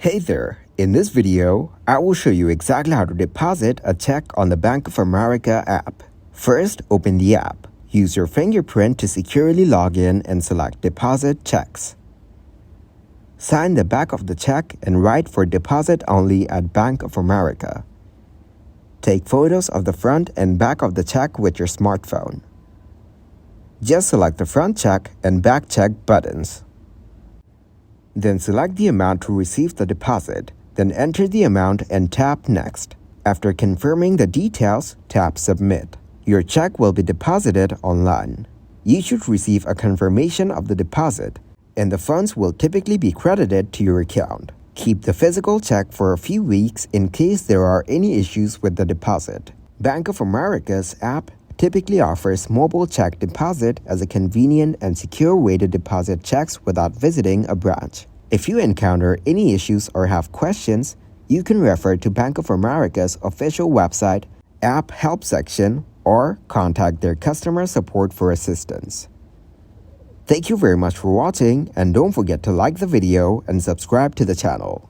Hey there! In this video, I will show you exactly how to deposit a check on the Bank of America app. First, open the app. Use your fingerprint to securely log in and select Deposit Checks. Sign the back of the check and write for deposit only at Bank of America. Take photos of the front and back of the check with your smartphone. Just select the front check and back check buttons. Then select the amount to receive the deposit, then enter the amount and tap Next. After confirming the details, tap Submit. Your check will be deposited online. You should receive a confirmation of the deposit, and the funds will typically be credited to your account. Keep the physical check for a few weeks in case there are any issues with the deposit. Bank of America's app typically offers mobile check deposit as a convenient and secure way to deposit checks without visiting a branch. If you encounter any issues or have questions, you can refer to Bank of America's official website, app help section, or contact their customer support for assistance. Thank you very much for watching, and don't forget to like the video and subscribe to the channel.